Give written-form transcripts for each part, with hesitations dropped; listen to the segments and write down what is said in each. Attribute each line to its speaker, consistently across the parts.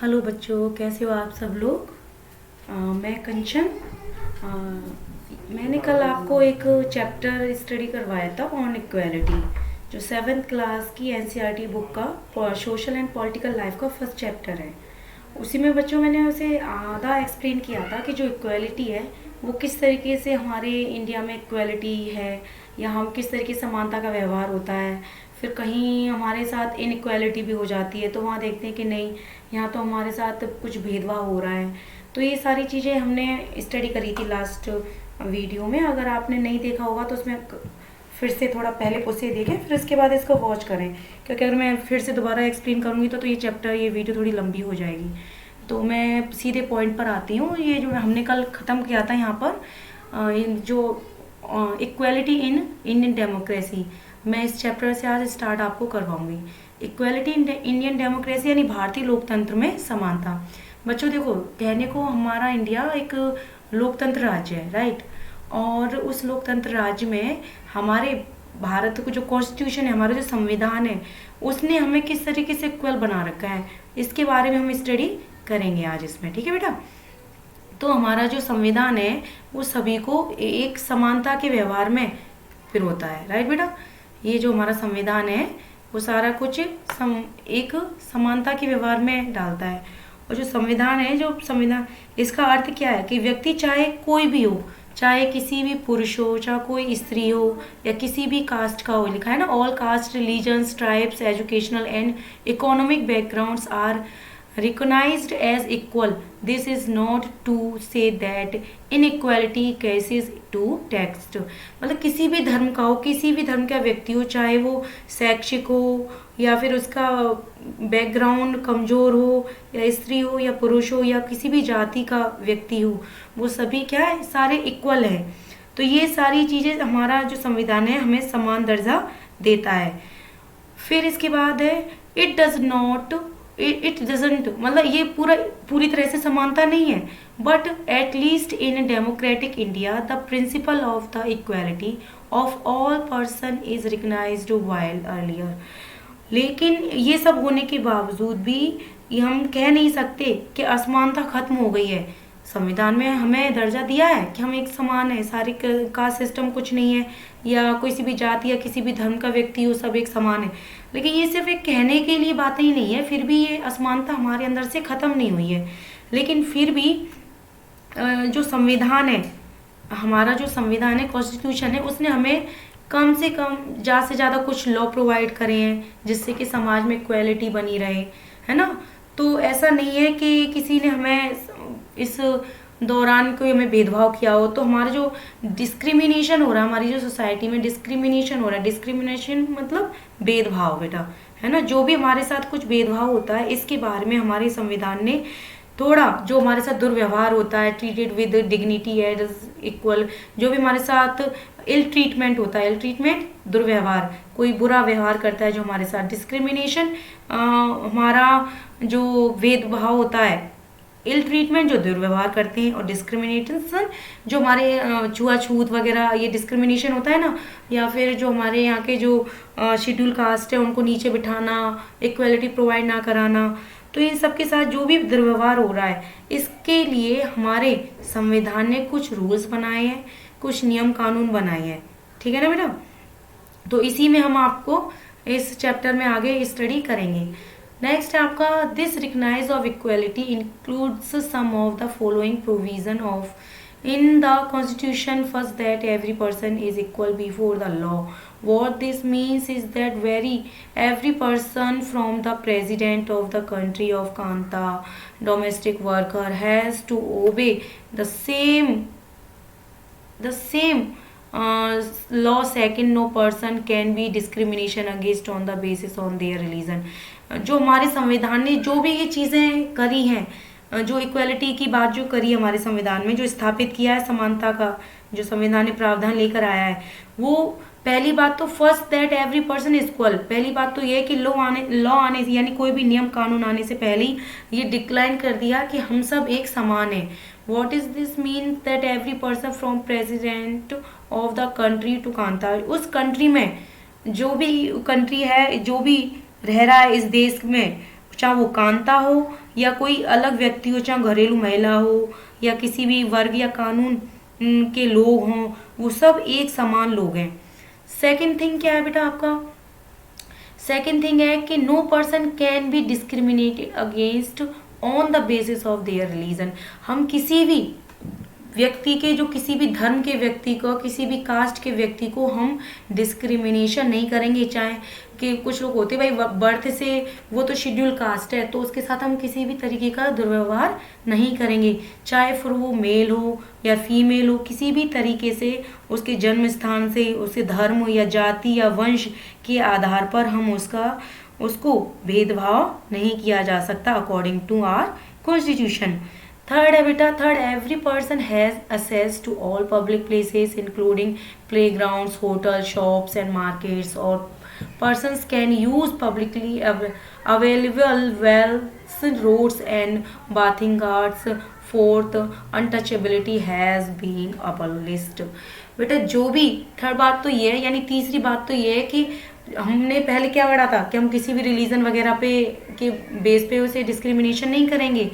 Speaker 1: Hello बच्चों, कैसे हो आप सब लोग। मैं कंचन। अ, मैंने कल आपको एक चैप्टर स्टडी करवाया था ऑन इक्वालिटी, जो 7th क्लास की एनसीईआरटी बुक का सोशल एंड पॉलिटिकल लाइफ का फर्स्ट चैप्टर है। उसी में बच्चों मैंने उसे आधा एक्सप्लेन किया था कि जो इक्वालिटी है वो किस तरीके से हमारे इंडिया में इक्वालिटी है, या हम किस तरीके से समानता का व्यवहार होता है। फिर कहीं हमारे साथ इनइक्वालिटी भी हो जाती है तो वहाँ देखते हैं कि नहीं, यहाँ तो हमारे साथ कुछ भेदभाव हो रहा है। तो ये सारी चीज़ें हमने स्टडी करी थी लास्ट वीडियो में। अगर आपने नहीं देखा होगा तो उसमें फिर से थोड़ा पहले उसे देखें, फिर इसके बाद इसको वॉच करें, क्योंकि अगर मैं फिर से दोबारा एक्सप्लेन करूँगी तो ये वीडियो थोड़ी लंबी हो जाएगी। तो मैं सीधे पॉइंट पर आती हूँ। ये जो हमने कल ख़त्म किया था यहाँ पर जो इक्वालिटी इन इंडियन डेमोक्रेसी, मैं इस चैप्टर से आज स्टार्ट आपको करवाऊंगी। इक्वालिटी इन इंडियन डेमोक्रेसी यानी भारतीय लोकतंत्र में समानता। बच्चों देखो, कहने को हमारा इंडिया एक लोकतंत्र राज्य है, राइट। और उस लोकतंत्र राज्य में हमारे भारत को जो कॉन्स्टिट्यूशन है, हमारा जो संविधान है, उसने हमें किस तरीके से इक्वल बना रखा है, इसके बारे में हम स्टडी करेंगे आज इसमें, ठीक है बेटा। तो हमारा जो संविधान है वो सभी को एक समानता के व्यवहार में पिरोता है, राइट बेटा। ये जो हमारा संविधान है वो सारा कुछ एक समानता के व्यवहार में डालता है। और जो संविधान है, जो संविधान, इसका अर्थ क्या है कि व्यक्ति चाहे कोई भी हो, चाहे किसी भी पुरुष हो, चाहे कोई स्त्री हो, या किसी भी कास्ट का हो, लिखा है ना, all caste religions tribes educational and economic backgrounds are recognized as equal. This is not to say that inequality cases to text. मतलब किसी भी धर्म का हो, किसी भी धर्म का व्यक्ति हो, चाहे वो शैक्षिक हो या फिर उसका बैकग्राउंड कमज़ोर हो, या स्त्री हो या पुरुष हो, या किसी भी जाति का व्यक्ति हो, वो सभी क्या है, सारे इक्वल है। तो ये सारी चीज़ें हमारा जो संविधान है हमें समान दर्जा देता है। फिर इसके बाद है it does not, it doesn't, मतलब ये पूरी तरह से समानता नहीं है, but at least in democratic India the principle of the equality of all person is recognised while earlier. लेकिन ये सब होने के बावजूद भी ये हम कह नहीं सकते कि असमानता खत्म हो गई है। संविधान में हमें दर्जा दिया है कि हम एक समान है, सारे का सिस्टम कुछ नहीं है, या किसी भी जाति या किसी भी धर्म का व्यक्ति हो, सब एक समान है। लेकिन ये सिर्फ एक कहने के लिए बातें ही नहीं है, फिर भी ये असमानता हमारे अंदर से ख़त्म नहीं हुई है। लेकिन फिर भी जो संविधान है, हमारा जो संविधान है, कॉन्स्टिट्यूशन है, उसने हमें कम से कम ज़्यादा से ज़्यादा कुछ लॉ प्रोवाइड करे हैं जिससे कि समाज में इक्वालिटी बनी रहे, है ना। तो ऐसा नहीं है कि किसी ने हमें इस दौरान कोई हमें भेदभाव किया हो। तो हमारा जो डिस्क्रिमिनेशन हो रहा है, हमारी जो सोसाइटी में डिस्क्रिमिनेशन हो रहा है, डिस्क्रिमिनेशन मतलब भेदभाव बेटा, है ना। जो भी हमारे साथ कुछ भेदभाव होता है, इसके बारे में हमारे संविधान ने थोड़ा, जो हमारे साथ दुर्व्यवहार होता है, treated with dignity as equal, जो भी हमारे साथ इल ट्रीटमेंट होता है, इल ट्रीटमेंट दुर्व्यवहार, कोई बुरा व्यवहार करता है जो हमारे साथ, डिस्क्रिमिनेशन हमारा जो भेदभाव होता है, इल ट्रीटमेंट जो दुर्व्यवहार करते हैं, और डिस्क्रिमिनेशन जो हमारे छुआछूत वगैरह ये डिस्क्रिमिनेशन होता है ना, या फिर जो हमारे यहाँ के जो शेड्यूल कास्ट है उनको नीचे बिठाना, इक्वलिटी प्रोवाइड ना कराना। तो इन सब के साथ जो भी दुर्व्यवहार हो रहा है, इसके लिए हमारे संविधान ने कुछ रूल्स बनाए हैं, कुछ नियम कानून बनाए हैं, ठीक है ना बेटा। तो इसी में हम आपको इस चैप्टर में आगे स्टडी करेंगे। नेक्स्ट है आपका this recognise of equality includes some of the following provision of in the constitution. First, that every person is equal before the law. What this means is that every person from the president of the country of Kanta domestic worker has to obey the same law. Second, no person can be discrimination against on the basis on their religion. जो हमारे संविधान ने जो भी ये चीज़ें करी हैं, जो इक्वालिटी की बात जो करी हमारे संविधान में, जो स्थापित किया है, समानता का जो संविधान ने प्रावधान लेकर आया है, वो पहली बात तो first that every person is equal. पहली बात तो ये है कि लॉ आने से, यानी कोई भी नियम कानून आने से पहले ही ये डिक्लाइन कर दिया कि हम सब एक समान है। What is this mean that every person from president of the country to कांता, उस कंट्री में जो भी कंट्री है, जो भी रह रहा है इस देश में, चाहे वो कांता हो या कोई अलग व्यक्ति हो, चाहे घरेलू महिला हो या किसी भी वर्ग या कानून के लोग हों, वो सब एक समान लोग हैं। सेकंड थिंग क्या है बेटा आपका? सेकंड थिंग है कि no person can be discriminated against on the basis of their religion. हम किसी भी व्यक्ति के, जो किसी भी धर्म के व्यक्ति को, किसी भी कास्ट के व्यक्ति को हम डिस्क्रिमिनेशन नहीं करेंगे। चाहे कि कुछ लोग होते भाई बर्थ से वो तो शेड्यूल कास्ट है, तो उसके साथ हम किसी भी तरीके का दुर्व्यवहार नहीं करेंगे, चाहे फिर वो मेल हो या फीमेल हो, किसी भी तरीके से उसके जन्म स्थान से, उसके धर्म या जाति या वंश के आधार पर हम उसको भेदभाव नहीं किया जा सकता according to our constitution. Third है बेटा, third, every person has access to all public places including playgrounds, hotel, shops and markets, और persons can use publicly available wells, roads and bathing gardens. Fourth, untouchability has been abolished. बेटा जो भी, third बात तो ये है, यानी तीसरी बात तो ये है कि हमने पहले क्या पढ़ा था कि हम किसी भी रिलीजन वगैरह पे के बेस पे उसे डिस्क्रिमिनेशन नहीं करेंगे।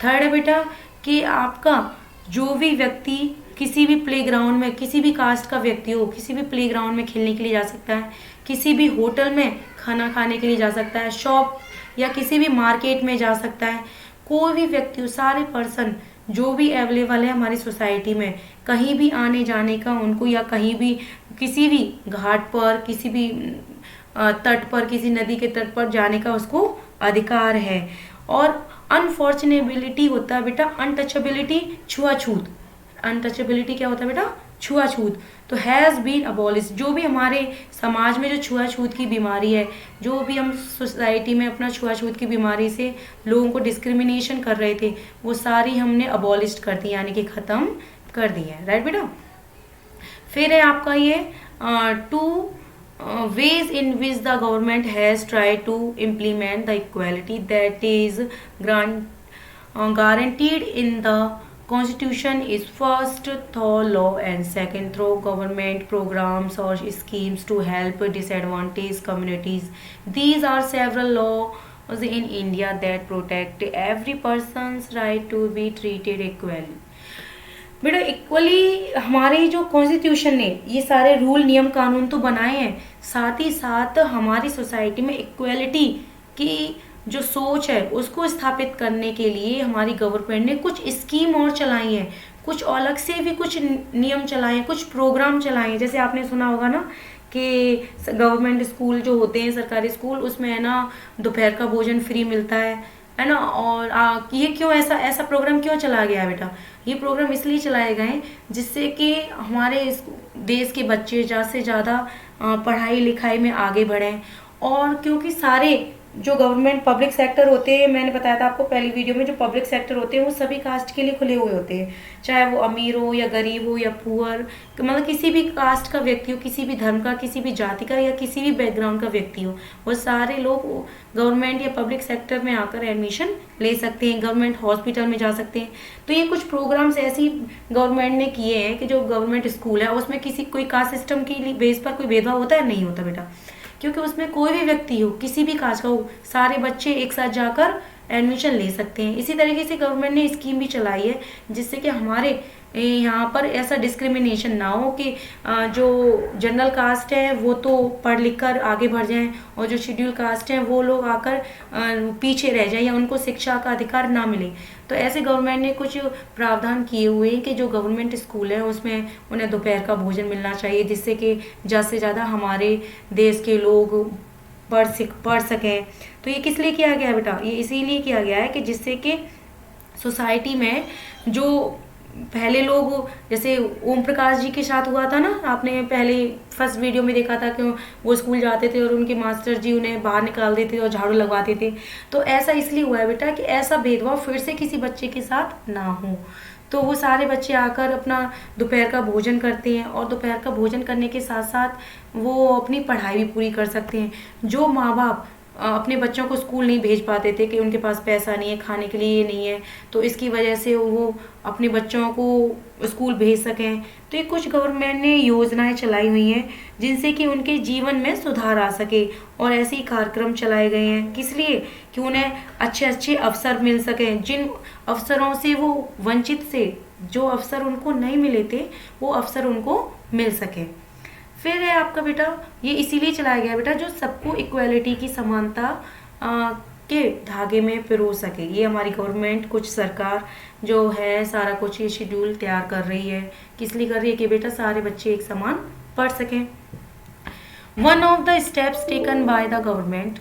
Speaker 1: थर्ड है बेटा कि आपका जो भी व्यक्ति किसी भी प्लेग्राउंड में, किसी भी कास्ट का व्यक्ति हो, किसी भी प्लेग्राउंड में खेलने के लिए जा सकता है, किसी भी होटल में खाना खाने के लिए जा सकता है, शॉप या किसी भी मार्केट में जा सकता है। कोई भी व्यक्ति हो, सारे पर्सन जो भी अवेलेबल है हमारी सोसाइटी में, कहीं भी आने जाने का उनको, या कहीं भी किसी भी घाट पर, किसी भी तट पर, किसी नदी के तट पर जाने का उसको अधिकार है। और अनफॉर्चुनेबिलिटी होता है बेटा अनटचेबिलिटी, छुआछूत। अनटचेबिलिटी क्या होता है बेटा? छुआछूत। तो हैज़ बीन अबॉलिश, जो भी हमारे समाज में जो छुआछूत की बीमारी है, जो भी हम सोसाइटी में अपना छुआछूत की बीमारी से लोगों को डिस्क्रिमिनेशन कर रहे थे, वो सारी हमने अबॉलिश कर दी, यानी कि ख़त्म कर दी है। राइट बेटा? फिर है आपका ये to ways in which the government has tried to implement the equality that is guaranteed in the constitution is first through law and second through government programs or schemes to help disadvantaged communities. These are several laws in India that protect every person's right to be treated equally. बेटा equally हमारे जो constitution ने ये सारे rule, नियम, कानून तो बनाए हैं, साथ ही साथ हमारी सोसाइटी में इक्वलिटी की जो सोच है उसको स्थापित करने के लिए हमारी गवर्नमेंट ने कुछ स्कीम और चलाई हैं, कुछ अलग से भी कुछ नियम चलाए हैं, कुछ प्रोग्राम चलाए हैं। जैसे आपने सुना होगा ना कि गवर्नमेंट स्कूल जो होते हैं, सरकारी स्कूल, उसमें है ना दोपहर का भोजन फ्री मिलता है ना। और ये क्यों ऐसा प्रोग्राम क्यों चला गया बेटा? ये प्रोग्राम इसलिए चलाए गए जिससे कि हमारे देश के बच्चे ज़्यादा से ज़्यादा पढ़ाई लिखाई में आगे बढ़ें। और क्योंकि सारे जो गवर्नमेंट पब्लिक सेक्टर होते हैं, मैंने बताया था आपको पहली वीडियो में, जो पब्लिक सेक्टर होते हैं वो सभी कास्ट के लिए खुले हुए होते हैं, चाहे वो अमीर हो या गरीब हो या पुअर, मतलब किसी भी कास्ट का व्यक्ति हो, किसी भी धर्म का, किसी भी जाति का या किसी भी बैकग्राउंड का व्यक्ति हो, वो सारे लोग गवर्नमेंट या पब्लिक सेक्टर में आकर एडमिशन ले सकते हैं, गवर्नमेंट हॉस्पिटल में जा सकते हैं। तो ये कुछ प्रोग्राम्स ऐसी गवर्नमेंट ने किए हैं कि जो गवर्नमेंट स्कूल है उसमें किसी कोई कास्ट सिस्टम की बेस पर कोई भेदभाव होता है? नहीं होता बेटा, क्योंकि उसमें कोई भी व्यक्ति हो, किसी भी कास्ट का हो, सारे बच्चे एक साथ जाकर एडमिशन ले सकते हैं। इसी तरीके से गवर्नमेंट ने स्कीम भी चलाई है जिससे कि हमारे यहाँ पर ऐसा डिस्क्रिमिनेशन ना हो कि जो जनरल कास्ट है वो तो पढ़ लिख कर आगे बढ़ जाएं और जो शेड्यूल कास्ट हैं वो लोग आकर पीछे रह जाएं या उनको शिक्षा का अधिकार ना मिले। तो ऐसे गवर्नमेंट ने कुछ प्रावधान किए हुए हैं कि जो गवर्नमेंट स्कूल है उसमें उन्हें दोपहर का भोजन मिलना चाहिए, जिससे कि ज़्यादा से ज़्यादा हमारे देश के लोग पढ़ सकें। तो ये किस लिए किया गया है बेटा? ये इसीलिए किया गया है कि जिससे कि सोसाइटी में जो पहले लोग, जैसे ओम प्रकाश जी के साथ हुआ था ना, आपने पहले फर्स्ट वीडियो में देखा था कि वो स्कूल जाते थे और उनके मास्टर जी उन्हें बाहर निकाल देते थे और झाड़ू लगवाते थे। तो ऐसा इसलिए हुआ है बेटा कि ऐसा भेदभाव फिर से किसी बच्चे के साथ ना हो। तो वो सारे बच्चे आकर अपना दोपहर का भोजन करते हैं और दोपहर का भोजन करने के साथ साथ वो अपनी पढ़ाई भी पूरी कर सकते हैं। जो माँ बाप अपने बच्चों को स्कूल नहीं भेज पाते थे कि उनके पास पैसा नहीं है, खाने के लिए नहीं है, तो इसकी वजह से वो अपने बच्चों को स्कूल भेज सकें। तो ये कुछ गवर्नमेंट ने योजनाएं चलाई हुई हैं जिनसे कि उनके जीवन में सुधार आ सके, और ऐसे ही कार्यक्रम चलाए गए हैं किस लिए कि उन्हें अच्छे अच्छे अवसर मिल सकें, जिन अवसरों से वो वंचित से, जो अवसर उनको नहीं मिले थे वो अवसर उनको मिल सके। फिर है आपका बेटा, ये इसीलिए चलाया गया बेटा जो सबको इक्वालिटी की समानता के धागे में पिरो सके। ये हमारी गवर्नमेंट, कुछ सरकार जो है सारा कुछ ये शेड्यूल तैयार कर रही है, किस लिए कर रही है कि बेटा सारे बच्चे एक समान पढ़ सकें। One of the steps taken by the government.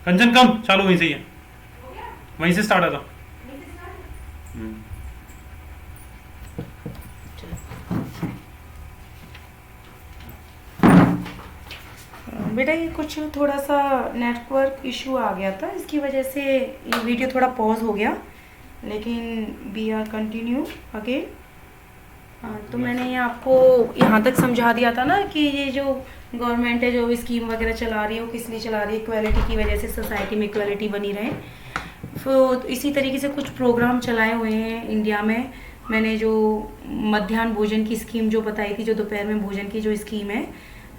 Speaker 2: कंचन कम चालू वहीं से ही है, वहीं से स्टार्ट था।
Speaker 1: बेटा ये कुछ थोड़ा सा नेटवर्क इशू आ गया था, इसकी वजह से ये वीडियो थोड़ा पॉज हो गया, लेकिन वी आर कंटिन्यू अगेन। तो मैंने ये आपको यहाँ तक समझा दिया था ना कि ये जो गवर्नमेंट है जो स्कीम वगैरह चला रही है वो किस लिए चला रही है, इक्वालिटी की वजह से, सोसाइटी में इक्वालिटी बनी रहे। तो इसी तरीके से कुछ प्रोग्राम चलाए हुए हैं इंडिया में। मैंने जो मध्याह्न भोजन की स्कीम जो बताई थी, जो दोपहर में भोजन की जो स्कीम है,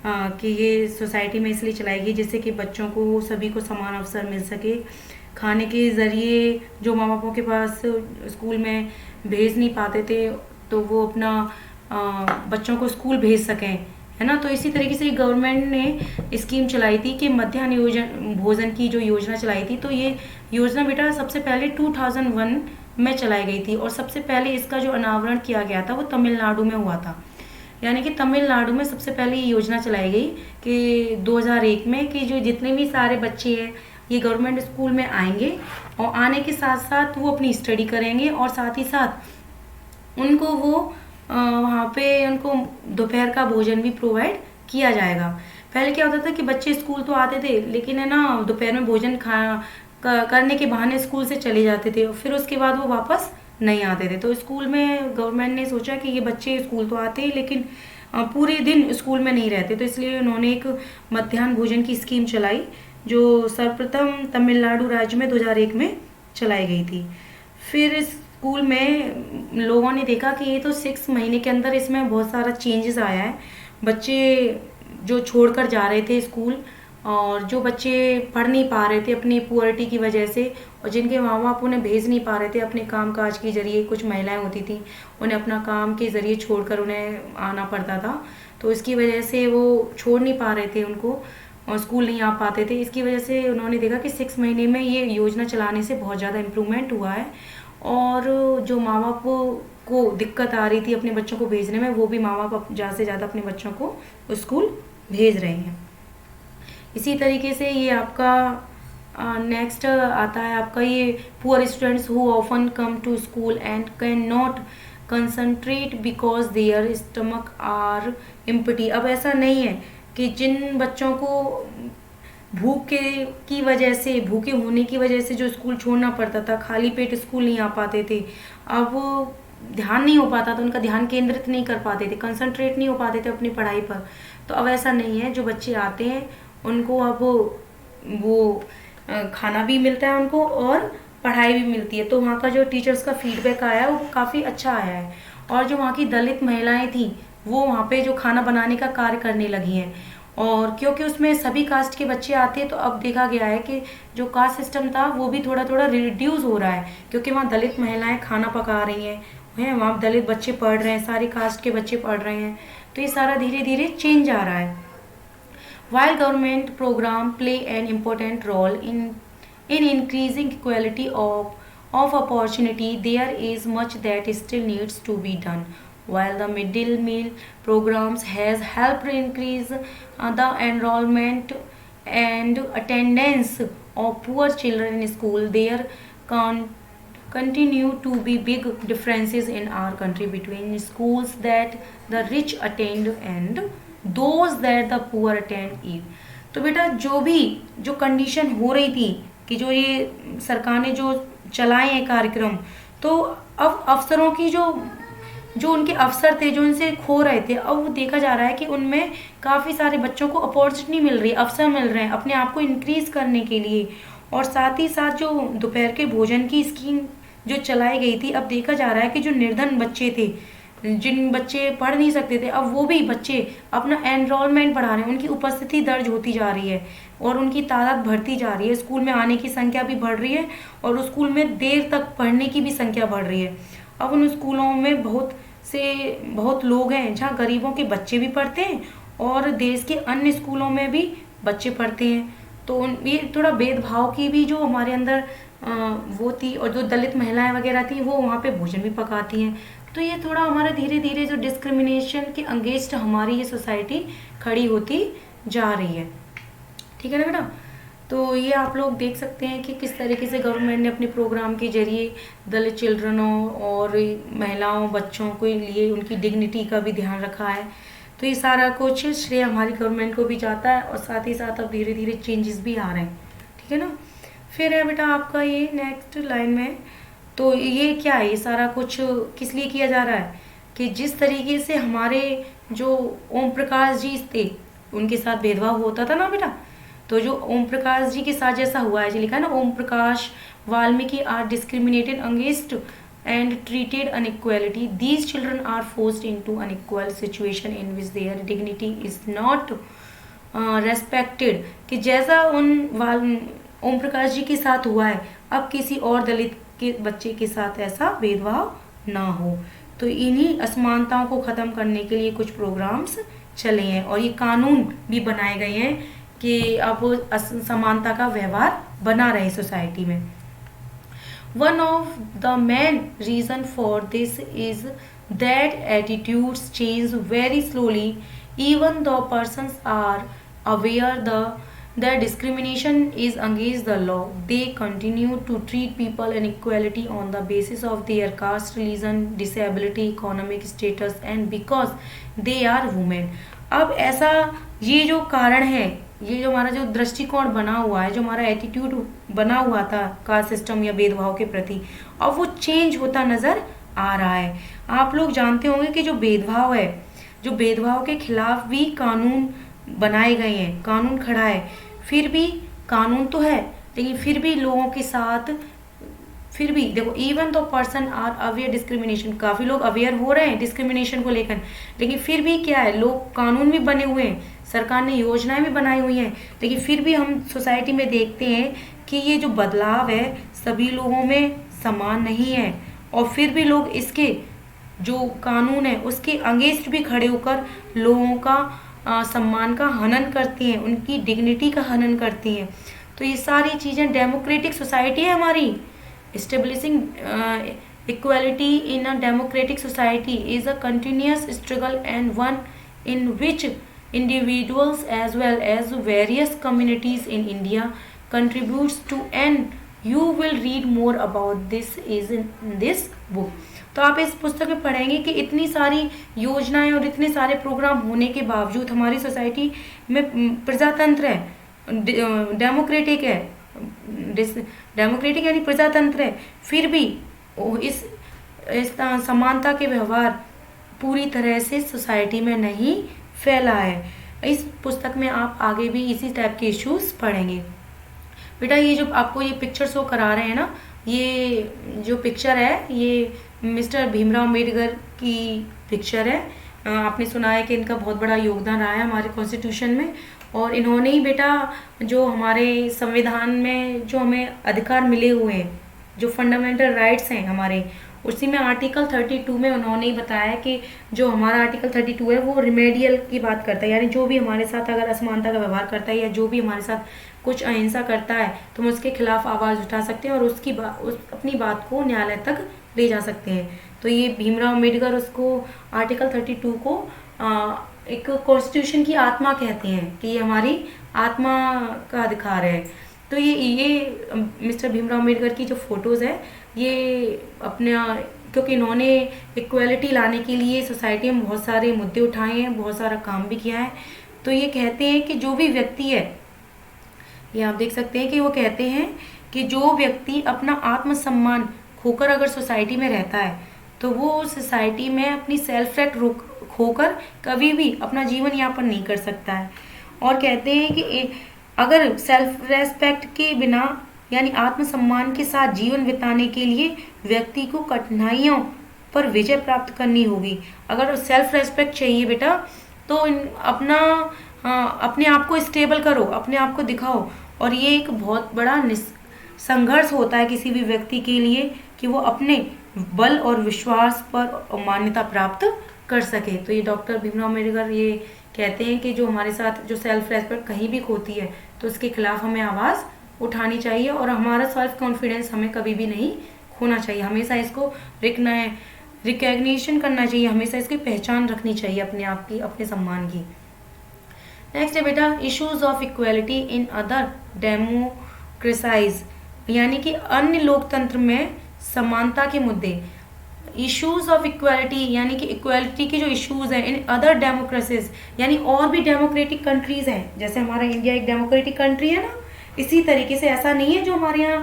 Speaker 1: कि ये सोसाइटी में इसलिए चलाई गई जिससे कि बच्चों को सभी को समान अवसर मिल सके। खाने के ज़रिए जो माँ बापों के पास स्कूल में भेज नहीं पाते थे तो वो अपना बच्चों को स्कूल भेज सकें, है ना। तो इसी तरीके से गवर्नमेंट ने स्कीम चलाई थी कि मध्याह्न भोजन की जो योजना चलाई थी। तो ये योजना बेटा सबसे पहले 2001 में चलाई गई थी, और सबसे पहले इसका जो अनावरण किया गया था वो तमिलनाडु में हुआ था। यानी कि तमिलनाडु में सबसे पहले ये योजना चलाई गई कि 2001 में कि जो जितने भी सारे बच्चे हैं ये गवर्नमेंट स्कूल में आएंगे, और आने के साथ साथ वो अपनी स्टडी करेंगे, और साथ ही साथ उनको वो वहाँ पे उनको दोपहर का भोजन भी प्रोवाइड किया जाएगा। पहले क्या होता था कि बच्चे स्कूल तो आते थे, लेकिन है ना दोपहर में भोजन करने के बहाने स्कूल से चले जाते थे, और फिर उसके बाद वो वापस नहीं आते थे। तो स्कूल में गवर्नमेंट ने सोचा कि ये बच्चे स्कूल तो आते हैं लेकिन पूरे दिन स्कूल में नहीं रहते, तो इसलिए उन्होंने एक मध्याह्न भोजन की स्कीम चलाई जो सर्वप्रथम तमिलनाडु राज्य में 2001 में चलाई गई थी। फिर स्कूल में लोगों ने देखा कि ये तो 6 महीने के अंदर इसमें बहुत सारा चेंजेस आया है। बच्चे जो छोड़कर जा रहे थे स्कूल, और जो बच्चे पढ़ नहीं पा रहे थे अपनी पुअर्टी की वजह से, और जिनके माँ बाप उन्हें भेज नहीं पा रहे थे अपने काम काज के जरिए, कुछ महिलाएं होती थी उन्हें अपना काम के ज़रिए छोड़कर उन्हें आना पड़ता था, तो इसकी वजह से वो छोड़ नहीं पा रहे थे उनको। और स्कूल नहीं आ पाते थे। इसकी वजह से उन्होंने देखा कि 6 महीने में ये योजना चलाने से बहुत ज़्यादा इम्प्रूवमेंट हुआ है, और जो माँ बाप को दिक्कत आ रही थी अपने बच्चों को भेजने में, वो भी माँ बाप ज़्यादा से ज़्यादा अपने बच्चों को स्कूल भेज रहे हैं। इसी तरीके से ये आपका नेक्स्ट आता है आपका ये poor students who often come to school and can not concentrate because their stomach are empty. अब ऐसा नहीं है कि जिन बच्चों को की वजह से, भूखे होने की वजह से जो स्कूल छोड़ना पड़ता था, खाली पेट स्कूल नहीं आ पाते थे, अब ध्यान नहीं हो पाता था, उनका ध्यान केंद्रित नहीं कर पाते थे, कंसंट्रेट नहीं हो पाते थे अपनी पढ़ाई पर। तो अब ऐसा नहीं है, जो बच्चे आते हैं उनको अब वो खाना भी मिलता है उनको और पढ़ाई भी मिलती है। तो वहाँ का जो टीचर्स का फीडबैक आया है वो काफ़ी अच्छा आया है। और जो वहाँ की दलित महिलाएं थी वो वहाँ पे जो खाना बनाने का कार्य करने लगी हैं, और क्योंकि उसमें सभी कास्ट के बच्चे आते हैं, तो अब देखा गया है कि जो कास्ट सिस्टम था वो भी थोड़ा थोड़ा रिड्यूस हो रहा है, क्योंकि वहाँ दलित महिलाएं खाना पका रही हैं, वहाँ दलित बच्चे पढ़ रहे हैं, सारे कास्ट के बच्चे पढ़ रहे हैं। तो ये सारा धीरे धीरे चेंज आ रहा है। While government program play an important role in increasing equality of opportunity, there is much that still needs to be done. While the middle meal programs has helped increase the enrollment and attendance of poor children in school, there continue to be big differences in our country between schools that the rich attend and those that the poor attend eve। तो बेटा जो condition हो रही थी कि जो ये सरकार ने जो चलाए हैं कार्यक्रम, तो अब अफसरों की जो उनके अफसर थे जो इनसे खो रहे थे, अब वो देखा जा रहा है कि उनमें काफ़ी सारे बच्चों को अपॉर्चुनिटी मिल रही है, अवसर मिल रहे हैं अपने आप को इंक्रीज करने के लिए। और साथ ही साथ जो दोपहर के भोजन की स्कीम जो चलाई गई थी, अब देखा जा रहा है कि जो निर्धन बच्चे थे, जिन बच्चे पढ़ नहीं सकते थे, अब वो भी बच्चे अपना एनरोलमेंट बढ़ा रहे हैं, उनकी उपस्थिति दर्ज होती जा रही है और उनकी तादाद बढ़ती जा रही है, स्कूल में आने की संख्या भी बढ़ रही है और स्कूल में देर तक पढ़ने की भी संख्या बढ़ रही है। अब उन स्कूलों में बहुत लोग हैं जहाँ गरीबों के बच्चे भी पढ़ते हैं और देश के अन्य स्कूलों में भी बच्चे पढ़ते हैं। तो ये थोड़ा भेदभाव की भी जो हमारे अंदर वो थी, और जो दलित महिलाएं वगैरह थी वो वहाँ पे भोजन भी पकाती हैं। तो ये थोड़ा हमारा धीरे धीरे जो डिस्क्रिमिनेशन के अगेंस्ट हमारी ये सोसाइटी खड़ी होती जा रही है। ठीक है ना बेटा? तो ये आप लोग देख सकते हैं कि किस तरीके से गवर्नमेंट ने अपने प्रोग्राम के जरिए दलित चिल्ड्रनों और महिलाओं बच्चों के लिए उनकी डिग्निटी का भी ध्यान रखा है। तो ये सारा कुछ श्रेय हमारी गवर्नमेंट को भी जाता है और साथ ही साथ अब धीरे धीरे चेंजेस भी आ रहे हैं। ठीक है ना? फिर है बेटा आपका ये नेक्स्ट लाइन में, तो ये क्या है, ये सारा कुछ किस लिए किया जा रहा है कि जिस तरीके से हमारे जो ओम प्रकाश जी थे उनके साथ भेदभाव होता था ना बेटा, तो जो ओम प्रकाश जी के साथ जैसा हुआ है, जो लिखा है ना, Om Prakash Valmiki are discriminated against and treated unequality. These children are forced into unequal situation in which their dignity is not respected। कि जैसा ओम प्रकाश जी के साथ हुआ है, अब किसी और दलित के बच्चे के साथ ऐसा भेदभाव ना हो। तो इन्हीं असमानताओं को ख़त्म करने के लिए कुछ प्रोग्राम्स चले हैं और ये कानून भी बनाए गए हैं कि अब समानता का व्यवहार बना रहे सोसाइटी में। One of the main reason for this is that attitudes change very slowly. Even though persons are aware that discrimination is against the law, they continue to treat people inequality on the basis of their caste, religion, disability, economic status and because they are women। अब ऐसा ये जो कारण है, ये जो हमारा जो दृष्टिकोण बना हुआ है, जो हमारा एटीट्यूड बना हुआ था कास्ट सिस्टम या भेदभाव के प्रति, अब वो चेंज होता नज़र आ रहा है। आप लोग जानते होंगे कि जो भेदभाव है, जो भेदभाव के खिलाफ भी कानून बनाए गए हैं, कानून खड़ा है, फिर भी कानून तो है लेकिन फिर भी लोगों के साथ फिर भी देखो, इवन तो पर्सन आर अवेयर डिस्क्रिमिनेशन, काफ़ी लोग अवेयर हो रहे हैं डिस्क्रिमिनेशन को लेकर, लेकिन फिर भी क्या है, लोग कानून भी बने हुए हैं, सरकार ने योजनाएं भी बनाई हुई हैं, लेकिन फिर भी हम सोसाइटी में देखते हैं कि ये जो बदलाव है सभी लोगों में समान नहीं है और फिर भी लोग इसके जो कानून है उसके अगेंस्ट भी खड़े होकर लोगों का सम्मान का हनन करती हैं, उनकी डिग्निटी का हनन करती हैं। तो ये सारी चीज़ें, डेमोक्रेटिक सोसाइटी है हमारी, establishing equality in a democratic society is a continuous struggle and one in which individuals as well as various communities in India contributes to, and you will read more about this is in this book। तो आप इस पुस्तक में पढ़ेंगे कि इतनी सारी योजनाएं और इतने सारे प्रोग्राम होने के बावजूद हमारी सोसाइटी में प्रजातंत्र है, डेमोक्रेटिक है, डेमोक्रेटिक यानी प्रजातंत्र है, फिर भी इस समानता के व्यवहार पूरी तरह से सोसाइटी में नहीं फैला है। इस पुस्तक में आप आगे भी इसी टाइप के इश्यूज पढ़ेंगे। बेटा ये जो आपको ये पिक्चर शो करा रहे हैं ना, ये जो पिक्चर है ये मिस्टर भीमराव अम्बेडकर की पिक्चर है। आपने सुना है कि इनका बहुत बड़ा योगदान रहा है हमारे कॉन्स्टिट्यूशन में, और इन्होंने ही बेटा जो हमारे संविधान में जो हमें अधिकार मिले हुए हैं, जो फंडामेंटल राइट्स हैं हमारे, उसी में आर्टिकल 32 में उन्होंने ही बताया कि जो हमारा आर्टिकल 32 है वो रिमेडियल की बात करता है, यानी जो भी हमारे साथ अगर असमानता का व्यवहार करता है या जो भी हमारे साथ कुछ अहिंसा करता है तो हम उसके खिलाफ आवाज़ उठा सकते हैं और अपनी बात को न्यायालय तक ले जा सकते हैं। तो ये भीमराव अम्बेडकर उसको आर्टिकल 32 को एक कॉन्स्टिट्यूशन की आत्मा कहते हैं कि ये हमारी आत्मा का अधिकार है। तो ये मिस्टर भीमराव अम्बेडकर की जो फोटोज़ है ये अपने, क्योंकि इन्होंने इक्वालिटी लाने के लिए सोसाइटी में बहुत सारे मुद्दे उठाए हैं, बहुत सारा काम भी किया है। तो ये कहते हैं कि जो भी व्यक्ति है, ये आप देख सकते हैं कि वो कहते हैं कि जो व्यक्ति अपना आत्मसम्मान खोकर अगर सोसाइटी में रहता है तो वो सोसाइटी में अपनी सेल्फ रेस्पेक्ट खोकर कभी भी अपना जीवन यापन नहीं कर सकता है। और कहते हैं कि अगर सेल्फ रेस्पेक्ट के बिना यानी आत्मसम्मान के साथ जीवन बिताने के लिए व्यक्ति को कठिनाइयों पर विजय प्राप्त करनी होगी। अगर सेल्फ रेस्पेक्ट चाहिए बेटा तो अपने आप को स्टेबल करो, अपने आप को दिखाओ। और ये एक बहुत बड़ा संघर्ष होता है किसी भी व्यक्ति के लिए कि वो अपने बल और विश्वास पर मान्यता प्राप्त कर सके। तो ये डॉक्टर भीमराव अम्बेडकर ये कहते हैं कि जो हमारे साथ जो सेल्फ रेस्पेक्ट कहीं भी खोती है तो उसके खिलाफ हमें आवाज़ उठानी चाहिए और हमारा सेल्फ कॉन्फिडेंस हमें कभी भी नहीं खोना चाहिए, हमेशा इसको रिकग्निशन करना चाहिए, हमेशा इसकी पहचान रखनी चाहिए अपने आप की, अपने सम्मान की। नेक्स्ट है बेटा issues of equality in other democracies, यानी कि अन्य लोकतंत्र में समानता के मुद्दे। इश्यूज ऑफ इक्वालिटी यानी कि इक्वालिटी के जो इश्यूज हैं इन अदर डेमोक्रेसीज, यानी और भी डेमोक्रेटिक कंट्रीज हैं, जैसे हमारा इंडिया एक डेमोक्रेटिक कंट्री है ना, इसी तरीके से ऐसा नहीं है जो हमारे यहाँ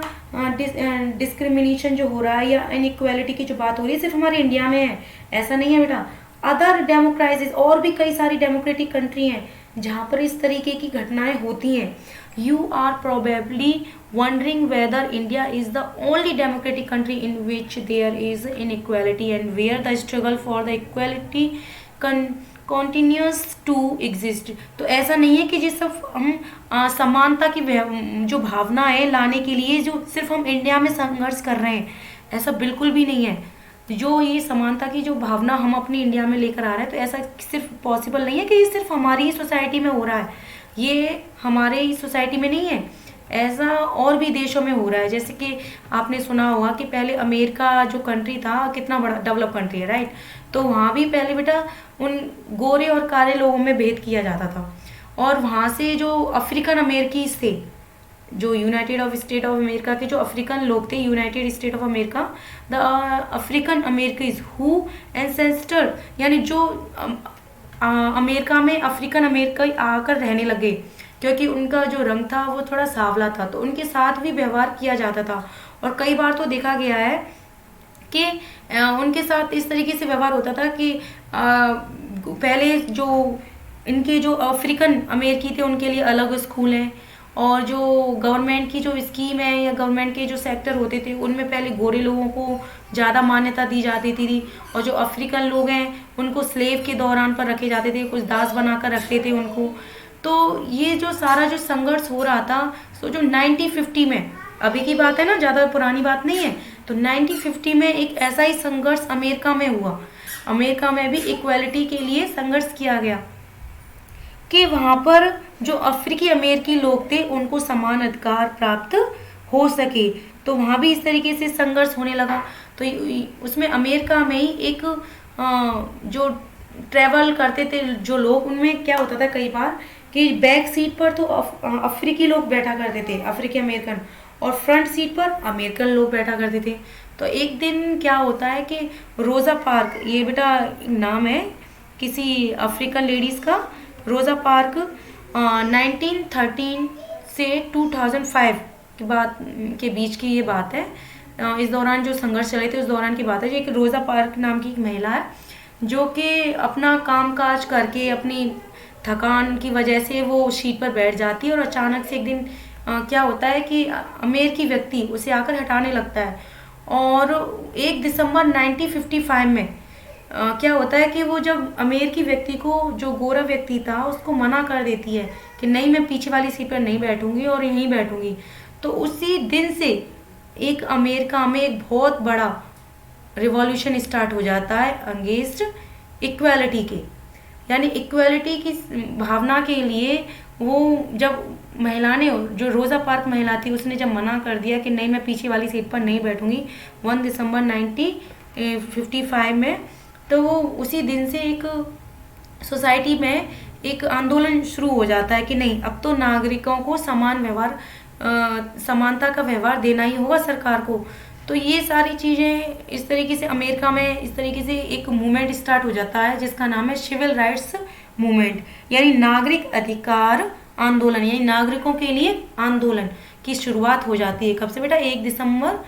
Speaker 1: डिस्क्रिमिनेशन जो हो रहा है या इनइक्वालिटी की जो बात हो रही है सिर्फ हमारे इंडिया में है, ऐसा नहीं है बेटा। अदर डेमोक्रेसीज और भी कई सारी डेमोक्रेटिक कंट्री हैं जहाँ पर इस तरीके की घटनाएं होती हैं। You are probably wondering whether India is the only democratic country in which there is inequality and where the struggle for the equality continues to exist। तो ऐसा नहीं है कि जिस हम समानता की जो भावना है लाने के लिए जो सिर्फ हम इंडिया में संघर्ष कर रहे हैं, ऐसा बिल्कुल भी नहीं है। जो ये समानता की जो भावना हम अपनी इंडिया में लेकर आ रहे हैं तो ऐसा सिर्फ पॉसिबल नहीं है कि ये सिर्फ हमारी ही सोसाइटी में हो रहा है, ये हमारे ही सोसाइटी में नहीं है, ऐसा और भी देशों में हो रहा है। जैसे कि आपने सुना होगा कि पहले अमेरिका जो कंट्री था कितना बड़ा डेवलप कंट्री है, राइट। तो वहाँ भी पहले बेटा उन गोरे और काले लोगों में भेद किया जाता था, और वहाँ से जो अफ्रीकन अमेरिकीज थे, जो United of State of America के जो अफ्रीकन लोग थे, United State of America, the African Americans who ancestor, यानी जो अमेरिका में अफ्रीकन अमेरिकी आकर रहने लगे क्योंकि उनका जो रंग था वो थोड़ा सांवला था, तो उनके साथ भी व्यवहार किया जाता था। और कई बार तो देखा गया है कि उनके साथ इस तरीके से व्यवहार होता था कि पहले जो इनके जो अफ्रीकन अमेरिकी थे उनके लिए अलग स्कूल हैं, और जो गवर्नमेंट की जो स्कीम है या गवर्नमेंट के जो सेक्टर होते थे उनमें पहले गोरे लोगों को ज़्यादा मान्यता दी जाती थी, और जो अफ्रीकन लोग हैं उनको स्लेव के दौरान पर रखे जाते थे, कुछ दास बनाकर रखते थे उनको। तो ये जो सारा जो संघर्ष हो रहा था, तो जो 1950 में, अभी की बात है ना, ज़्यादा पुरानी बात नहीं है, तो 1950 में एक ऐसा ही संघर्ष अमेरिका में हुआ। अमेरिका में भी इक्वालिटी के लिए संघर्ष किया गया। कि वहाँ पर जो अफ्रीकी अमेरिकी लोग थे उनको समान अधिकार प्राप्त हो सके। तो वहाँ भी इस तरीके से संघर्ष होने लगा। तो उसमें अमेरिका में ही एक जो ट्रैवल करते थे जो लोग, उनमें क्या होता था कई बार कि बैक सीट पर तो अफ्रीकी लोग बैठा करते थे, अफ्रीकी अमेरिकन, और फ्रंट सीट पर अमेरिकन लोग बैठा करते थे। तो एक दिन क्या होता है कि रोज़ा पार्क, ये बेटा नाम है किसी अफ्रीकन लेडीज़ का, रोज़ा पार्क 1913 से 2005 की बात के बीच की ये बात है। इस दौरान जो संघर्ष चले थे उस दौरान की बात है। जो एक रोज़ा पार्क नाम की एक महिला है जो कि अपना कामकाज करके अपनी थकान की वजह से वो सीट पर बैठ जाती है, और अचानक से एक दिन क्या होता है कि अमेरिकी व्यक्ति उसे आकर हटाने लगता है। और 1 दिसंबर 1955 में क्या होता है कि वो जब अमेरिकी व्यक्ति को, जो गोरा व्यक्ति था, उसको मना कर देती है कि नहीं, मैं पीछे वाली सीट पर नहीं बैठूंगी और यहीं बैठूंगी। तो उसी दिन से एक अमेरिका में एक बहुत बड़ा रिवॉल्यूशन स्टार्ट हो जाता है अगेंस्ट इक्वालिटी के, यानी इक्वालिटी की भावना के लिए। वो जब महिला ने, जो रोज़ा पार्क महिला थी, उसने जब मना कर दिया कि नहीं, मैं पीछे वाली सीट पर नहीं बैठूंगी 1 दिसंबर 1955 में, तो वो उसी दिन से एक सोसाइटी में एक आंदोलन शुरू हो जाता है कि नहीं, अब तो नागरिकों को समान व्यवहार, समानता का व्यवहार देना ही होगा सरकार को। तो ये सारी चीज़ें इस तरीके से अमेरिका में इस तरीके से एक मूवमेंट स्टार्ट हो जाता है जिसका नाम है सिविल राइट्स मूवमेंट, यानी नागरिक अधिकार आंदोलन, यानी नागरिकों के लिए आंदोलन की शुरुआत हो जाती है। कब से बेटा? 1 दिसंबर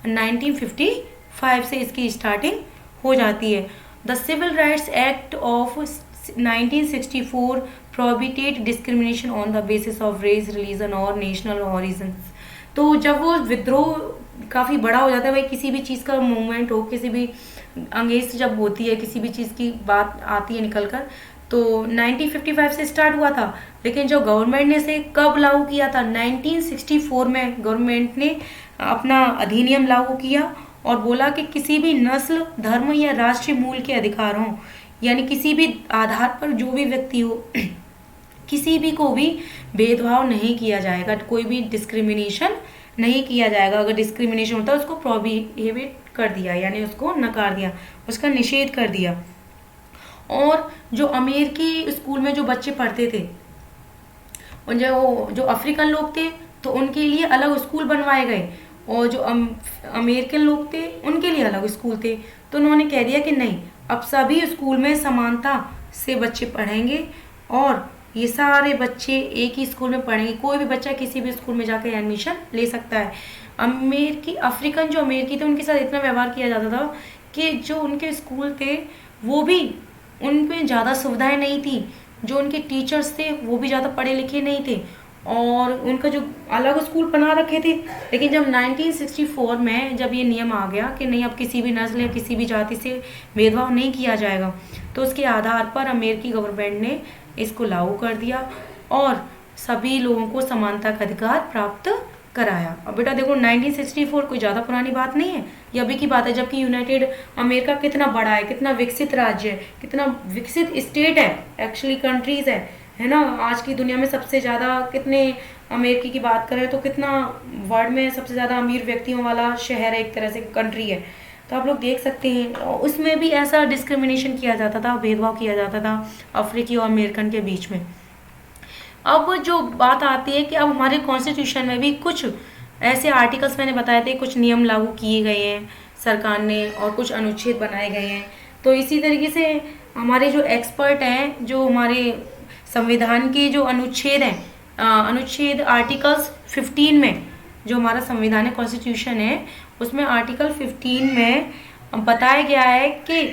Speaker 1: 1955 से इसकी स्टार्टिंग हो जाती है। The civil rights act of 1964 prohibited discrimination on the basis of race, religion और नेशनल ऑरिजिन्स। तो जब वो विद्रोह काफ़ी बड़ा हो जाता है, भाई किसी भी चीज़ का मूवमेंट हो, किसी भी अगेंस्ट जब होती है, किसी भी चीज़ की बात आती है निकल कर, तो 1955 से स्टार्ट हुआ था। लेकिन जो गवर्नमेंट ने इसे कब लागू किया था? 1964 में गवर्नमेंट ने अपना अधिनियम लागू किया और बोला कि किसी भी नस्ल, धर्म या राष्ट्रीय मूल के अधिकार हों, यानी किसी भी आधार पर जो भी व्यक्ति हो, किसी भी को भी भेदभाव नहीं किया जाएगा, कोई भी डिस्क्रिमिनेशन नहीं किया जाएगा। अगर डिस्क्रिमिनेशन होता है उसको प्रोहिबिट कर दिया, यानी उसको नकार दिया, उसका निषेध कर दिया। और जो अमेरिकी स्कूल में जो बच्चे पढ़ते थे, और जो अफ्रीकन लोग थे तो उनके लिए अलग स्कूल बनवाए गए, और जो अमेरिकन लोग थे उनके लिए अलग स्कूल थे। तो उन्होंने कह दिया कि नहीं, अब सभी स्कूल में समानता से बच्चे पढ़ेंगे और ये सारे बच्चे एक ही स्कूल में पढ़ेंगे, कोई भी बच्चा किसी भी स्कूल में जाकर एडमिशन ले सकता है। अफ्रीकन जो अमेरिकी थे उनके साथ इतना व्यवहार किया जाता था कि जो उनके स्कूल थे वो भी, उनमें ज़्यादा सुविधाएं नहीं थी, जो उनके टीचर्स थे वो भी ज़्यादा पढ़े लिखे नहीं थे, और उनका जो अलग स्कूल बना रखे थे। लेकिन जब 1964 में जब ये नियम आ गया कि नहीं, अब किसी भी नस्ल या किसी भी जाति से भेदभाव नहीं किया जाएगा, तो उसके आधार पर अमेरिकी गवर्नमेंट ने इसको लागू कर दिया और सभी लोगों को समानता का अधिकार प्राप्त कराया। अब बेटा देखो, 1964 कोई ज़्यादा पुरानी बात नहीं है, ये अभी की बात है, जबकि यूनाइटेड अमेरिका कितना बड़ा है, कितना विकसित राज्य है, कितना विकसित स्टेट है, एक्चुअली कंट्रीज है ना। आज की दुनिया में सबसे ज़्यादा कितने, अमेरिकी की बात करें तो कितना वर्ल्ड में सबसे ज़्यादा अमीर व्यक्तियों वाला शहर है, एक तरह से कंट्री है। तो आप लोग देख सकते हैं उसमें भी ऐसा डिस्क्रिमिनेशन किया जाता था, भेदभाव किया जाता था अफ्रीकी और अमेरिकन के बीच में। अब जो बात आती है कि अब हमारे कॉन्स्टिट्यूशन में भी कुछ ऐसे आर्टिकल्स मैंने बताए थे, कुछ नियम लागू किए गए हैं सरकार ने और कुछ अनुच्छेद बनाए गए हैं। तो इसी तरीके से हमारे जो एक्सपर्ट हैं, जो हमारे संविधान के जो अनुच्छेद हैं, अनुच्छेद आर्टिकल्स 15 में, जो हमारा संविधान है, कॉन्स्टिट्यूशन है, उसमें आर्टिकल 15 में बताया गया है कि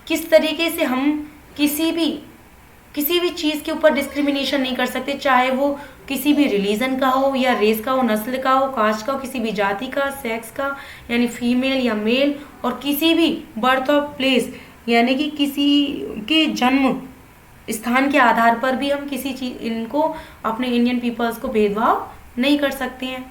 Speaker 1: किस तरीके से हम किसी भी चीज़ के ऊपर डिस्क्रिमिनेशन नहीं कर सकते, चाहे वो किसी भी रिलीजन का हो या रेस का हो, नस्ल का हो, कास्ट का हो, किसी भी जाति का, सेक्स का, यानी फीमेल या मेल, और किसी भी बर्थ ऑफ प्लेस, यानी कि किसी के जन्म स्थान के आधार पर भी हम किसी चीज, इनको अपने इंडियन पीपल्स को भेदभाव नहीं कर सकते हैं।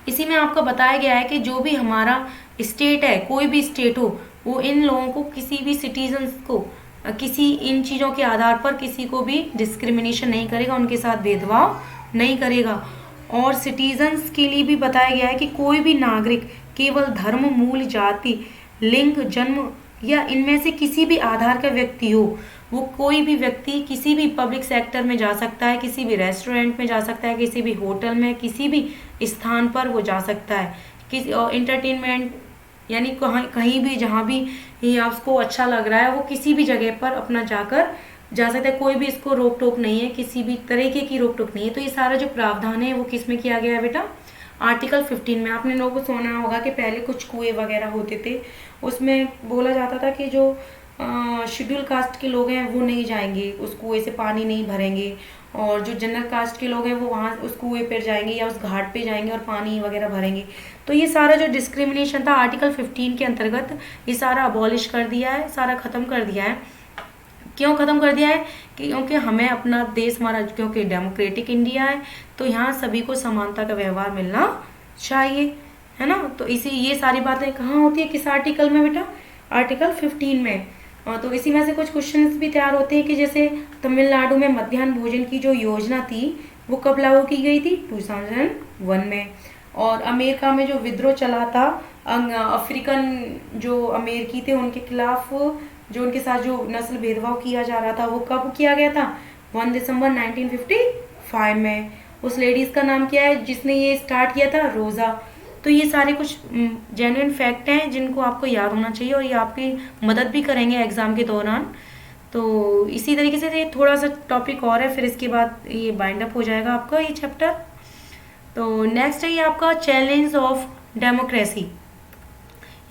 Speaker 1: इसी में आपको बताया गया है कि जो भी हमारा स्टेट है, कोई भी स्टेट हो, वो इन लोगों को, किसी भी सिटीजन्स को किसी इन चीज़ों के आधार पर किसी को भी डिस्क्रिमिनेशन नहीं करेगा, उनके साथ भेदभाव नहीं करेगा। और सिटीजन्स के लिए भी बताया गया है कि कोई भी नागरिक केवल धर्म, मूल, जाति, लिंग, जन्म या इनमें से किसी भी आधार का व्यक्ति हो, वो कोई भी व्यक्ति किसी भी पब्लिक सेक्टर में जा सकता है, किसी भी रेस्टोरेंट में जा सकता है, किसी भी होटल में, किसी भी स्थान पर वो जा सकता है। किसी एंटरटेनमेंट यानी कहीं भी जहाँ भी ये आपको अच्छा लग रहा है वो किसी भी जगह पर अपना जा सकता है, कोई भी इसको रोक टोक नहीं है, किसी भी तरीके की रोक टोक नहीं है। तो ये सारा जो प्रावधान है वो किस में किया गया है बेटा? आर्टिकल 15 में। आपने लोगों को सुना होगा कि पहले कुछ कुएं वगैरह होते थे, उसमें बोला जाता था कि जो शेड्यूल कास्ट के लोग हैं वो नहीं जाएंगे, उस कुएं से पानी नहीं भरेंगे, और जो जनरल कास्ट के लोग हैं वो वहाँ उस कुएं पर जाएंगे या उस घाट पे जाएंगे और पानी वगैरह भरेंगे। तो ये सारा जो डिस्क्रिमिनेशन था आर्टिकल 15 के अंतर्गत ये सारा अबॉलिश कर दिया है, सारा ख़त्म कर दिया है। क्यों ख़त्म कर दिया है? क्योंकि हमें अपना देश हमारा क्योंकि डेमोक्रेटिक इंडिया है, तो यहाँ सभी को समानता का व्यवहार मिलना चाहिए, है ना। तो इसी ये सारी बातें कहाँ होती है, किस आर्टिकल में बेटा? आर्टिकल 15 में। तो इसी में से कुछ क्वेश्चंस भी तैयार होते हैं कि जैसे तमिलनाडु में मध्याह्न भोजन की जो योजना थी वो कब लागू की गई थी? 2001 में। और अमेरिका में जो विद्रोह चला था अफ्रीकन जो अमेरिकी थे उनके खिलाफ, जो उनके साथ जो नस्ल भेदभाव किया जा रहा था वो कब किया गया था? 1 दिसंबर 1955 में। उस लेडीज का नाम क्या है जिसने ये स्टार्ट किया था? रोजा। तो ये सारे कुछ जेन्युइन फैक्ट हैं जिनको आपको याद होना चाहिए और ये आपकी मदद भी करेंगे एग्जाम के दौरान। तो इसी तरीके से ये थोड़ा सा टॉपिक और है, फिर इसके बाद ये बाइंड अप हो जाएगा आपका ये चैप्टर। तो नेक्स्ट है ये आपका चैलेंज ऑफ डेमोक्रेसी,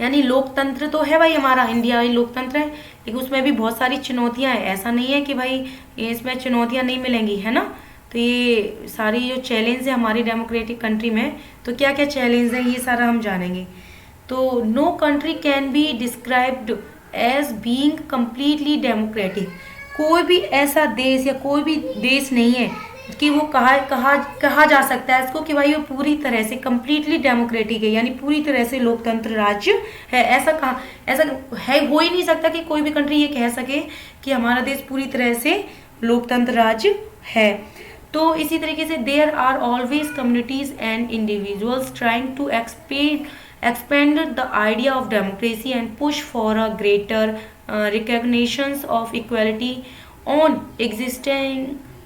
Speaker 1: यानी लोकतंत्र तो है भाई, हमारा इंडिया लोकतंत्र है, लेकिन उसमें भी बहुत सारी चुनौतियां हैं। ऐसा नहीं है कि भाई इसमें चुनौतियां नहीं मिलेंगी, है ना। तो ये सारी जो चैलेंज है हमारी डेमोक्रेटिक कंट्री में, तो क्या क्या चैलेंज है ये सारा हम जानेंगे। तो no country can be described as being completely democratic. कोई भी ऐसा देश या कोई भी देश नहीं है कि वो कहा जा सकता है इसको कि भाई वो पूरी तरह से कम्प्लीटली डेमोक्रेटिक है, यानी पूरी तरह से लोकतंत्र राज्य है। ऐसा है, हो ही नहीं सकता कि कोई भी कंट्री ये कह सके कि हमारा देश पूरी तरह से लोकतंत्र राज्य है। तो इसी तरीके से there are always communities and individuals trying to expand the idea of democracy and push for a greater recognition of equality on existing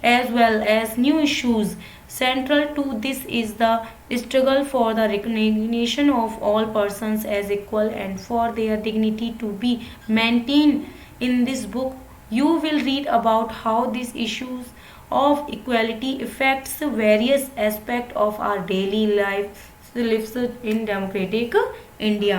Speaker 1: as well as new issues. Central to this is the struggle for the recognition of all persons as equal and for their dignity to be maintained. In this book, you will read about how these issues of equality affects various aspects of our daily life lives in democratic India.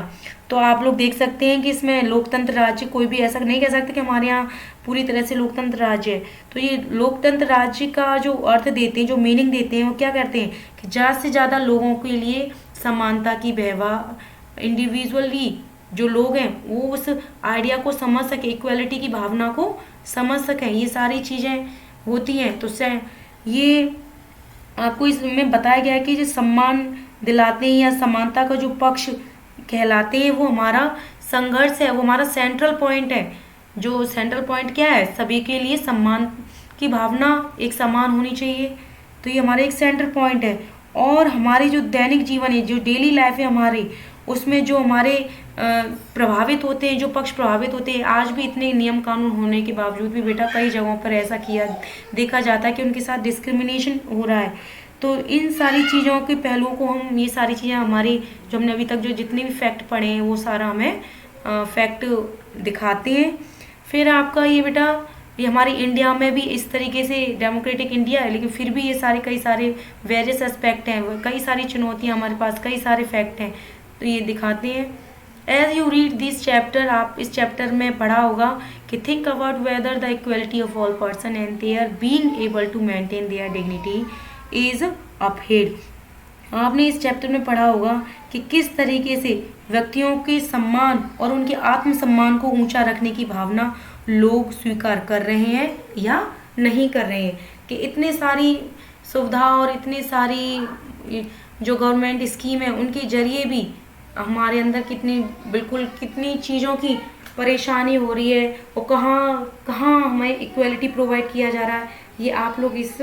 Speaker 1: तो आप लोग देख सकते हैं कि इसमें लोकतंत्र राज्य, कोई भी ऐसा नहीं कह सकते कि हमारे यहाँ पूरी तरह से लोकतंत्र राज्य है। तो ये लोकतंत्र राज्य का जो अर्थ देते हैं, जो मीनिंग देते हैं, वो क्या करते हैं कि ज़्यादा से ज़्यादा लोगों के लिए समानता की व्यवहार, इंडिविजुअली जो लोग हैं वो उस आइडिया को समझ सके, इक्वलिटी की भावना को समझ सकें, ये सारी चीज़ें होती हैं। तो ये आपको इसमें बताया गया है कि जो सम्मान दिलाते हैं या समानता का जो पक्ष कहलाते हैं वो हमारा संघर्ष है, वो हमारा सेंट्रल पॉइंट है। जो सेंट्रल पॉइंट क्या है? सभी के लिए सम्मान की भावना एक समान होनी चाहिए, तो ये हमारा एक सेंट्रल पॉइंट है। और हमारी जो दैनिक जीवन है, जो डेली लाइफ है हमारी, उसमें जो हमारे प्रभावित होते हैं, जो पक्ष प्रभावित होते हैं, आज भी इतने नियम कानून होने के बावजूद भी बेटा कई जगहों पर ऐसा देखा जाता है कि उनके साथ डिस्क्रिमिनेशन हो रहा है। तो इन सारी चीज़ों के पहलुओं को हम, ये सारी चीज़ें हमारी जो हमने अभी तक जो जितने भी फैक्ट पढ़े हैं वो सारा हमें फैक्ट दिखाते हैं। फिर आपका ये बेटा, ये हमारी इंडिया में भी इस तरीके से डेमोक्रेटिक इंडिया है, लेकिन फिर भी ये सारे कई सारे वेरियस एस्पेक्ट हैं, कई सारी चुनौतियाँ हमारे पास, कई सारे फैक्ट हैं, तो ये दिखाते हैं। As you read this chapter, आप इस चैप्टर में पढ़ा होगा कि think about whether the equality of all person and their being able to maintain their dignity is upheld. आपने इस चैप्टर में पढ़ा होगा कि किस तरीके से व्यक्तियों के सम्मान और उनके आत्मसम्मान को ऊंचा रखने की भावना लोग स्वीकार कर रहे हैं या नहीं कर रहे हैं, कि इतने सारी सुविधा और इतनी सारी जो गवर्नमेंट स्कीम है उनके जरिए भी हमारे अंदर कितनी चीज़ों की परेशानी हो रही है और कहाँ कहाँ हमें इक्वलिटी प्रोवाइड किया जा रहा है, ये आप लोग इस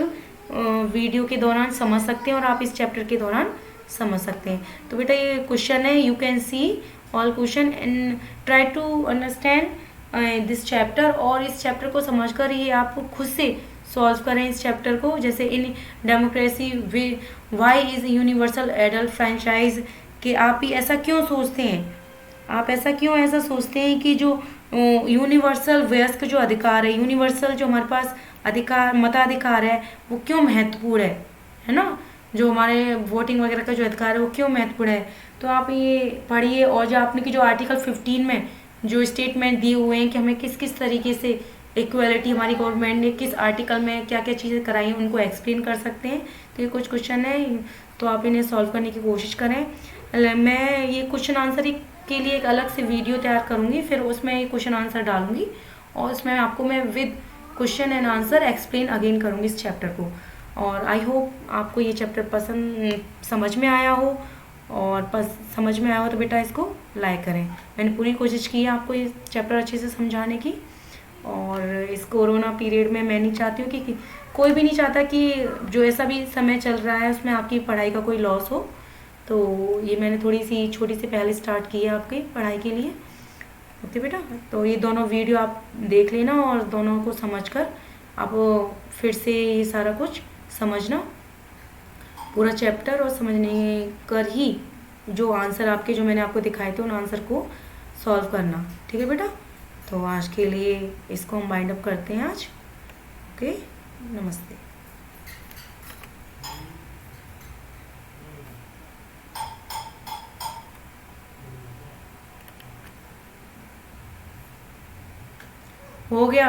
Speaker 1: वीडियो के दौरान समझ सकते हैं और आप इस चैप्टर के दौरान समझ सकते हैं। तो बेटा ये क्वेश्चन है, you can see all question and try to understand this chapter, और इस चैप्टर को समझकर ये आप खुद से सॉल्व करें इस चैप्टर को। जैसे in democracy why is universal adult franchise, कि आप ही ऐसा क्यों सोचते हैं, आप ऐसा क्यों ऐसा सोचते हैं कि जो यूनिवर्सल वयस्क जो अधिकार है, यूनिवर्सल जो हमारे पास अधिकार मताधिकार है वो क्यों महत्वपूर्ण है ना, जो हमारे वोटिंग वगैरह का जो अधिकार है वो क्यों महत्वपूर्ण है। तो आप ये पढ़िए, और जो आपने की जो आर्टिकल 15 में जो स्टेटमेंट दिए हुए हैं कि हमें किस किस तरीके से इक्वलिटी हमारी गवर्नमेंट ने किस आर्टिकल में क्या क्या चीज़ें कराई हैं उनको एक्सप्लेन कर सकते हैं। तो ये कुछ क्वेश्चन है, तो आप इन्हें सॉल्व करने की कोशिश करें। मैं ये क्वेश्चन आंसर के लिए एक अलग से वीडियो तैयार करूँगी, फिर उसमें ये क्वेश्चन आंसर डालूंगी और उसमें आपको मैं with question and answer explain again करूँगी इस चैप्टर को। और आई होप आपको ये चैप्टर पसंद समझ में आया हो, और समझ में आया हो तो बेटा इसको लाइक करें। मैंने पूरी कोशिश की है आपको ये चैप्टर अच्छे से समझाने की, और इस कोरोना पीरियड में मैं नहीं चाहती हूँ कि कोई भी नहीं चाहता कि जो ऐसा भी समय चल रहा है उसमें आपकी पढ़ाई का कोई लॉस हो। तो ये मैंने थोड़ी सी छोटी सी पहले स्टार्ट की है आपकी पढ़ाई के लिए। ओके बेटा, तो ये दोनों वीडियो आप देख लेना और दोनों को समझकर आप फिर से ये सारा कुछ समझना पूरा चैप्टर, और समझने कर ही जो आंसर आपके जो मैंने आपको दिखाए थे उन आंसर को सॉल्व करना। ठीक है बेटा, तो आज के लिए इसको हम वाइंड अप करते हैं आज। ओके, नमस्ते। हो गया।